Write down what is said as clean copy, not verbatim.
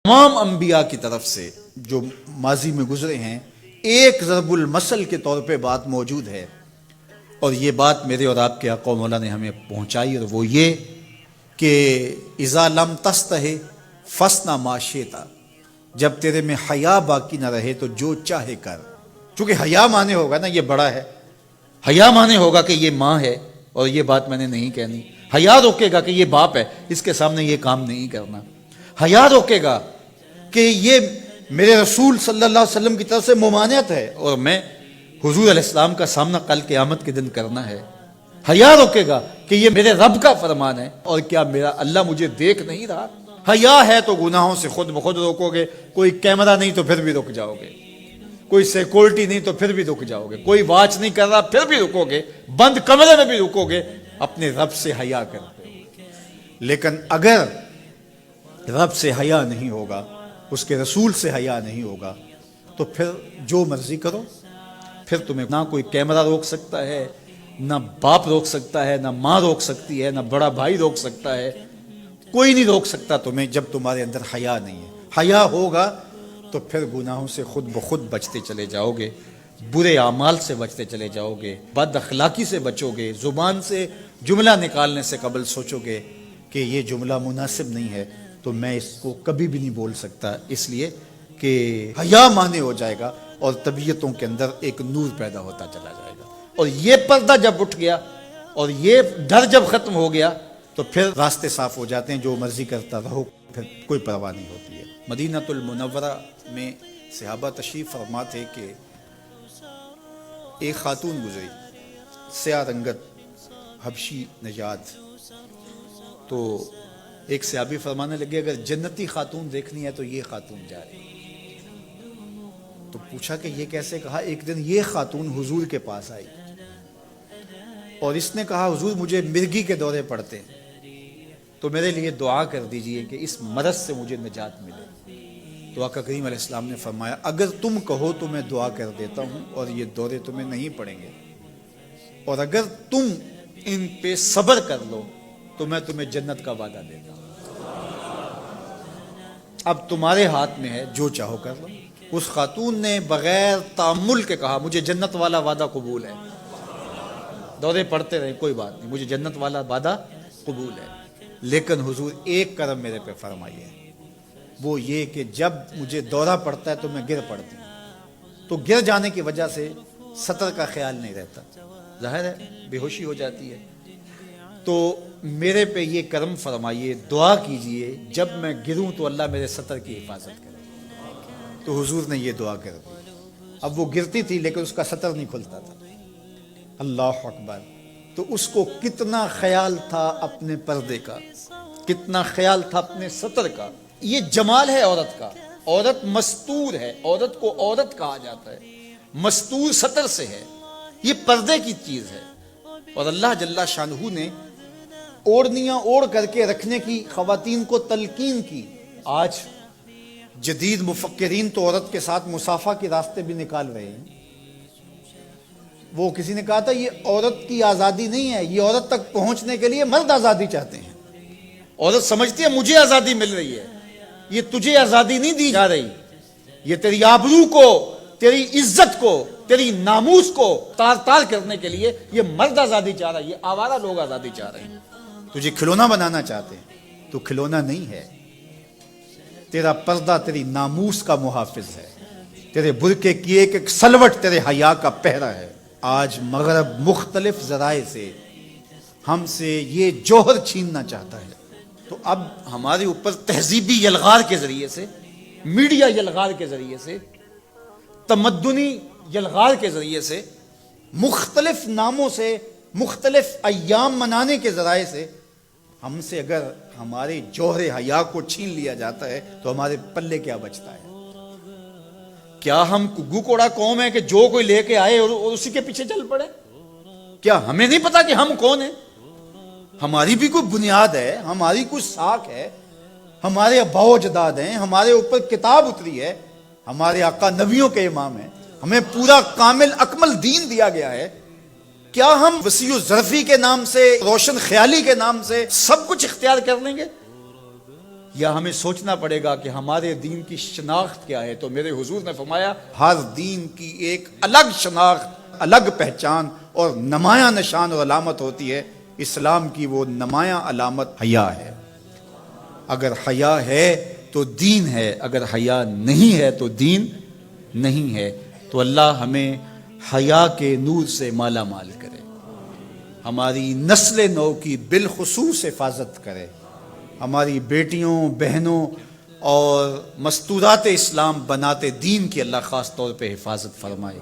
تمام انبیاء کی طرف سے جو ماضی میں گزرے ہیں ایک ضرب المثل کے طور پہ بات موجود ہے، اور یہ بات میرے اور آپ کے آقا مولا نے ہمیں پہنچائی، اور وہ یہ کہ اذا لم تستحی فاصنع ما شئت، جب تیرے میں حیا باقی نہ رہے تو جو چاہے کر. چونکہ حیا مانے ہوگا نا یہ بڑا ہے، حیا مانے ہوگا کہ یہ ماں ہے اور یہ بات میں نے نہیں کہنی، حیا روکے گا کہ یہ باپ ہے اس کے سامنے یہ کام نہیں کرنا، حیا روکے گا کہ یہ میرے رسول صلی اللہ علیہ وسلم کی طرف سے ممانعت ہے اور میں حضور علیہ السلام کا سامنا کل قیامت کے دن کرنا ہے، حیا روکے گا کہ یہ میرے رب کا فرمان ہے اور کیا میرا اللہ مجھے دیکھ نہیں رہا. حیا ہے تو گناہوں سے خود بخود روکو گے، کوئی کیمرہ نہیں تو پھر بھی رک جاؤ گے، کوئی سیکورٹی نہیں تو پھر بھی رک جاؤ گے، کوئی واچ نہیں کر رہا پھر بھی رکو گے، بند کمرے میں بھی رکو گے، اپنے رب سے حیا کرتے ہو. لیکن اگر رب سے حیا نہیں ہوگا، اس کے رسول سے حیا نہیں ہوگا، تو پھر جو مرضی کرو، پھر تمہیں نہ کوئی کیمرہ روک سکتا ہے، نہ باپ روک سکتا ہے، نہ ماں روک سکتی ہے، نہ بڑا بھائی روک سکتا ہے، کوئی نہیں روک سکتا تمہیں جب تمہارے اندر حیا نہیں ہے. حیا ہوگا تو پھر گناہوں سے خود بخود بچتے چلے جاؤ گے، برے اعمال سے بچتے چلے جاؤ گے، بد اخلاقی سے بچو گے، زبان سے جملہ نکالنے سے قبل سوچو گے کہ یہ جملہ مناسب نہیں ہے تو میں اس کو کبھی بھی نہیں بول سکتا، اس لیے کہ حیا مانے ہو جائے گا اور طبیعتوں کے اندر ایک نور پیدا ہوتا چلا جائے گا. اور یہ پردہ جب اٹھ گیا اور یہ ڈر جب ختم ہو گیا تو پھر راستے صاف ہو جاتے ہیں، جو مرضی کرتا رہو، پھر کوئی پرواہ نہیں ہوتی ہے. مدینہ المنورہ میں صحابہ تشریف فرما تھے کہ ایک خاتون گزری، سیاہ رنگت، حبشی نژاد. تو ایک صحابی فرمانے لگے اگر جنتی خاتون دیکھنی ہے تو یہ خاتون جا رہی. تو پوچھا کہ یہ کیسے؟ کہا ایک دن یہ خاتون حضور کے پاس آئی اور اس نے کہا حضور مجھے مرگی کے دورے پڑتے ہیں تو میرے لیے دعا کر دیجئے کہ اس مرض سے مجھے نجات ملے. تو آقا کریم علیہ السلام نے فرمایا اگر تم کہو تو میں دعا کر دیتا ہوں اور یہ دورے تمہیں نہیں پڑیں گے، اور اگر تم ان پہ صبر کر لو تو میں تمہیں جنت کا وعدہ دیتا ہوں. اب تمہارے ہاتھ میں ہے، جو چاہو کر لو. اس خاتون نے بغیر تأمل کے کہا مجھے جنت والا وعدہ قبول ہے، دورے پڑتے رہے کوئی بات نہیں، مجھے جنت والا وعدہ قبول ہے، لیکن حضور ایک کرم میرے پہ فرمائیے، وہ یہ کہ جب مجھے دورہ پڑتا ہے تو میں گر پڑتی ہوں، تو گر جانے کی وجہ سے سطر کا خیال نہیں رہتا، ظاہر ہے بے ہوشی ہو جاتی ہے، تو میرے پہ یہ کرم فرمائیے، دعا کیجئے جب میں گروں تو اللہ میرے سطر کی حفاظت کرے. تو حضور نے یہ دعا کر دی. اب وہ گرتی تھی لیکن اس کا سطر نہیں کھلتا تھا. اللہ اکبر. تو اس کو کتنا خیال تھا اپنے پردے کا، کتنا خیال تھا اپنے سطر کا. یہ جمال ہے عورت کا، عورت مستور ہے، عورت کو عورت کہا جاتا ہے، مستور سطر سے ہے، یہ پردے کی چیز ہے. اور اللہ جل شانہ نے اوڑھنیاں اوڑھ کر کے رکھنے کی خواتین کو تلقین کی. آج جدید مفکرین تو عورت کے ساتھ مصافحہ کے راستے بھی نکال رہے ہیں. وہ کسی نے کہا تھا یہ عورت کی آزادی نہیں ہے، یہ عورت تک پہنچنے کے لیے مرد آزادی چاہتے ہیں. عورت سمجھتی ہے مجھے آزادی مل رہی ہے، یہ تجھے آزادی نہیں دی جا رہی، یہ تیری آبرو کو، تیری عزت کو، تیری ناموس کو تار تار کرنے کے لیے یہ مرد آزادی چاہ رہا ہے، یہ آوارہ لوگ آزادی چاہ رہے ہیں. تجھے کھلونا بنانا چاہتے ہیں، تو کھلونا نہیں ہے. تیرا پردہ تیری ناموس کا محافظ ہے، تیرے برقعے کی ایک ایک سلوٹ تیرے حیا کا پہرا ہے. آج مغرب مختلف ذرائع سے ہم سے یہ جوہر چھیننا چاہتا ہے. تو اب ہمارے اوپر تہذیبی یلغار کے ذریعے سے، میڈیا یلغار کے ذریعے سے، تمدنی یلغار کے ذریعے سے، مختلف ناموں سے، مختلف ایام منانے کے ذرائع سے ہم سے اگر ہمارے جوہر حیا کو چھین لیا جاتا ہے تو ہمارے پلے کیا بچتا ہے؟ کیا ہم گو کوڑا قوم ہے کہ جو کوئی لے کے آئے اور اسی کے پیچھے چل پڑے؟ کیا ہمیں نہیں پتا کہ ہم کون ہیں؟ ہماری بھی کوئی بنیاد ہے، ہماری کوئی ساکھ ہے، ہمارے ابا و اجداد ہیں، ہمارے اوپر کتاب اتری ہے، ہمارے آقا نبیوں کے امام ہیں، ہمیں پورا کامل اکمل دین دیا گیا ہے. کیا ہم وسیع ظرفی کے نام سے، روشن خیالی کے نام سے سب کچھ اختیار کر لیں گے؟ یا ہمیں سوچنا پڑے گا کہ ہمارے دین کی شناخت کیا ہے؟ تو میرے حضور نے فرمایا ہر دین کی ایک الگ شناخت، الگ پہچان اور نمایاں نشان اور علامت ہوتی ہے۔ اسلام کی وہ نمایاں علامت حیا ہے۔ اگر حیا ہے تو دین ہے، اگر حیا نہیں ہے تو دین نہیں ہے۔ تو اللہ ہمیں حیا کے نور سے مالا مال کرے، ہماری نسل نو کی بالخصوص حفاظت کرے، ہماری بیٹیوں، بہنوں اور مستورات اسلام بناتے دین کی اللہ خاص طور پہ حفاظت فرمائے۔